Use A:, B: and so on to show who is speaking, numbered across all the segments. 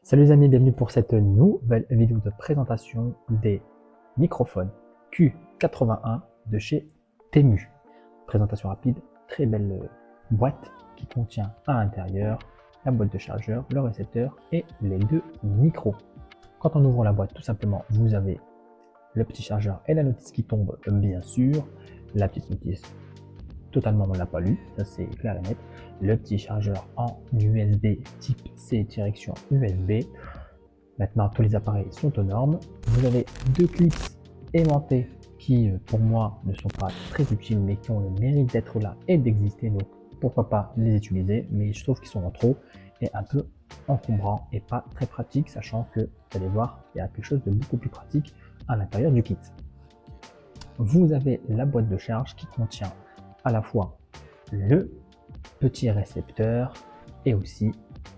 A: Salut les amis, bienvenue pour cette nouvelle vidéo de présentation des microphones Q81 de chez Temu. Présentation rapide, très belle boîte qui contient à l'intérieur la boîte de chargeur, le récepteur et les deux micros. Quand on ouvre la boîte, tout simplement, vous avez le petit chargeur et la notice qui tombe, bien sûr, la petite notice. Totalement, on ne l'a pas lu, ça c'est clair et net. Le petit chargeur en USB type C direction USB. Maintenant, tous les appareils sont aux normes. Vous avez deux clips aimantés qui, pour moi, ne sont pas très utiles, mais qui ont le mérite d'être là et d'exister. Donc, pourquoi pas les utiliser, mais je trouve qu'ils sont en trop et un peu encombrants et pas très pratiques, sachant que, vous allez voir, il y a quelque chose de beaucoup plus pratique à l'intérieur du kit. Vous avez la boîte de charge qui contient à la fois le petit récepteur et aussi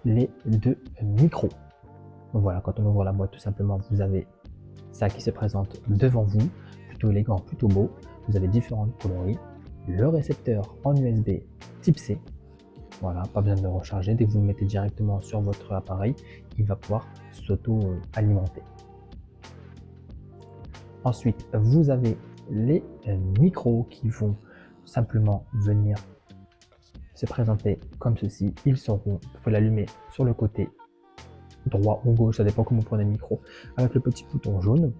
A: les deux micros. Voilà, quand on ouvre la boîte, tout simplement, vous avez ça qui se présente devant vous, plutôt élégant, plutôt beau. Vous avez différentes coloris, le récepteur en USB type C. Voilà, pas besoin de le recharger. Dès que vous le mettez directement sur votre appareil, il va pouvoir s'auto-alimenter. Ensuite, vous avez les micros qui vont simplement venir se présenter comme ceci. Ils seront, vous pouvez l'allumer sur le côté droit ou gauche, ça dépend comment vous prenez le micro, avec le petit bouton jaune.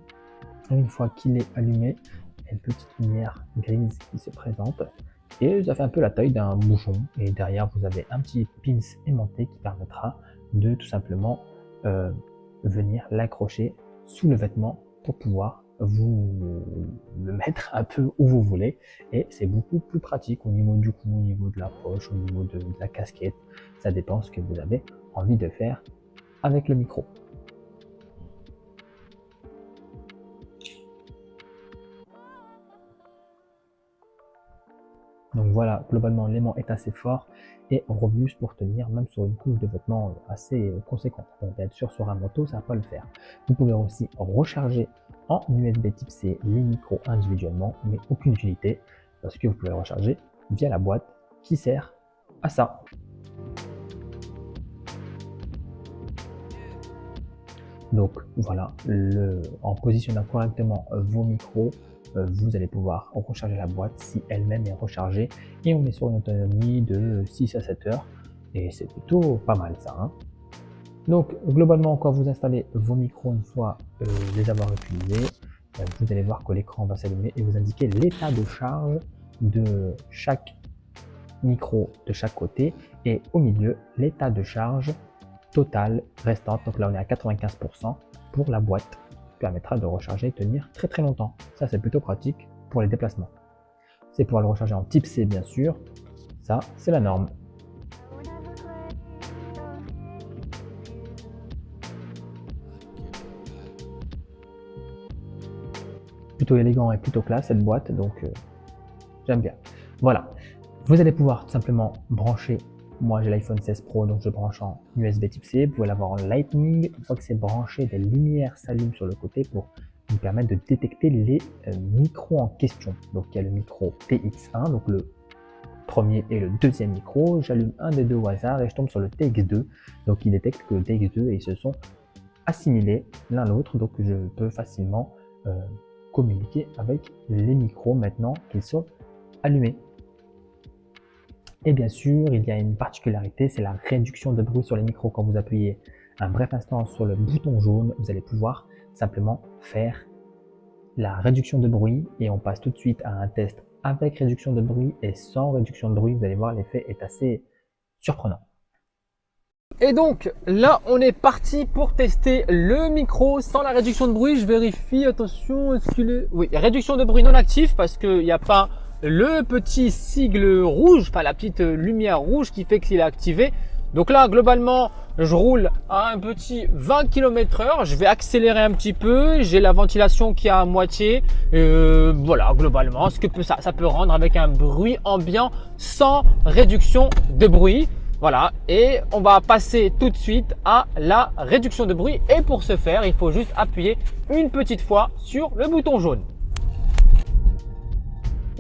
A: Et une fois qu'il est allumé, il y a une petite lumière grise qui se présente et ça fait un peu la taille d'un bouchon. Et derrière, vous avez un petit pins aimanté qui permettra de tout simplement venir l'accrocher sous le vêtement pour pouvoir vous le mettre un peu où vous voulez, et c'est beaucoup plus pratique au niveau du cou, au niveau de la poche, au niveau de la casquette. Ça dépend ce que vous avez envie de faire avec le micro. Donc voilà, globalement l'aimant est assez fort et robuste pour tenir même sur une couche de vêtements assez conséquente. Donc bien sûr sur un manteau ça va pas le faire. Vous pouvez aussi recharger en USB type C les micros individuellement, mais aucune utilité parce que vous pouvez recharger via la boîte qui sert à ça. Donc voilà, en positionnant correctement vos micros, vous allez pouvoir recharger la boîte si elle-même est rechargée, et on est sur une autonomie de 6 à 7 heures et c'est plutôt pas mal ça, hein. Donc globalement, quand vous installez vos micros, une fois les avoir utilisés, vous allez voir que l'écran va s'allumer et vous indiquer l'état de charge de chaque micro de chaque côté, et au milieu l'état de charge totale restante. Donc là on est à 95% pour la boîte, qui permettra de recharger et tenir très très longtemps. Ça c'est plutôt pratique pour les déplacements. C'est pouvoir le recharger en type C bien sûr, ça c'est la norme. Plutôt élégant et plutôt classe cette boîte, donc j'aime bien. Voilà, vous allez pouvoir tout simplement brancher. Moi j'ai l'iPhone 16 Pro, donc je branche en USB type C. Vous pouvez l'avoir en Lightning. Une fois que c'est branché, des lumières s'allument sur le côté pour nous permettre de détecter les micros en question. Donc il y a le micro TX1, donc le premier et le deuxième micro. J'allume un des deux au hasard et je tombe sur le TX2. Donc il détecte que le TX2 et ils se sont assimilés l'un l'autre. Donc je peux facilement communiquer avec les micros maintenant qu'ils sont allumés. Et bien sûr, il y a une particularité, c'est la réduction de bruit sur les micros. Quand vous appuyez un bref instant sur le bouton jaune, vous allez pouvoir simplement faire la réduction de bruit, et on passe tout de suite à un test avec réduction de bruit et sans réduction de bruit. Vous allez voir, l'effet est assez surprenant.
B: Et donc là on est parti pour tester le micro sans la réduction de bruit. Je vérifie, attention, est-ce qu'il est... Oui, réduction de bruit non actif parce qu'il n'y a pas le petit sigle rouge, enfin la petite lumière rouge qui fait qu'il est activé. Donc là globalement je roule à un petit 20 km/h, je vais accélérer un petit peu, j'ai la ventilation qui est à moitié. Voilà, globalement ce que ça peut rendre avec un bruit ambiant sans réduction de bruit. Voilà, et on va passer tout de suite à la réduction de bruit, et pour ce faire il faut juste appuyer une petite fois sur le bouton jaune.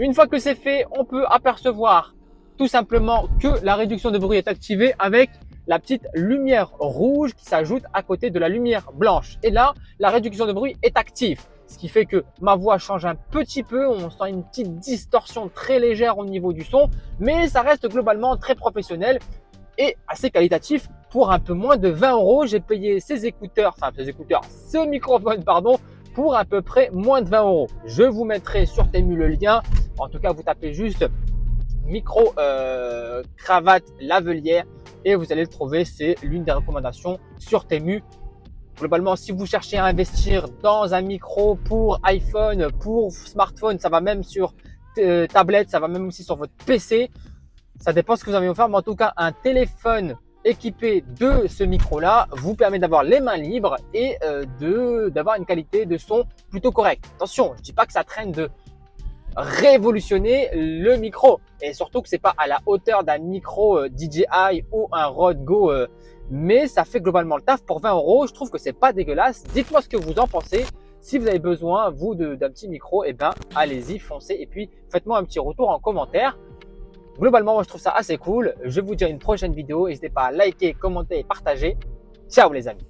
B: Une fois que c'est fait, on peut apercevoir tout simplement que la réduction de bruit est activée avec la petite lumière rouge qui s'ajoute à côté de la lumière blanche. Et là, la réduction de bruit est active. Ce qui fait que ma voix change un petit peu, on sent une petite distorsion très légère au niveau du son, mais ça reste globalement très professionnel et assez qualitatif. Pour un peu moins de 20 €, j'ai payé ce microphone, pardon, pour à peu près moins de 20 €. Je vous mettrai sur Temu le lien. En tout cas, vous tapez juste micro cravate lavalière et vous allez le trouver. C'est l'une des recommandations sur Temu. Globalement, si vous cherchez à investir dans un micro pour iPhone, pour smartphone, ça va même sur tablette, ça va même aussi sur votre PC. Ça dépend ce que vous avez envie de faire, mais en tout cas, un téléphone équipé de ce micro-là vous permet d'avoir les mains libres et d'avoir une qualité de son plutôt correcte. Attention, je dis pas que ça traîne de révolutionner le micro et surtout que c'est pas à la hauteur d'un micro DJI ou un Rode Go, mais ça fait globalement le taf pour 20 €. Je trouve que c'est pas dégueulasse. Dites-moi ce que vous en pensez. Si vous avez besoin, vous, d'un petit micro, eh ben, allez-y, foncez et puis faites-moi un petit retour en commentaire. Globalement, moi, je trouve ça assez cool. Je vous dis à une prochaine vidéo. N'hésitez pas à liker, commenter et partager. Ciao les amis.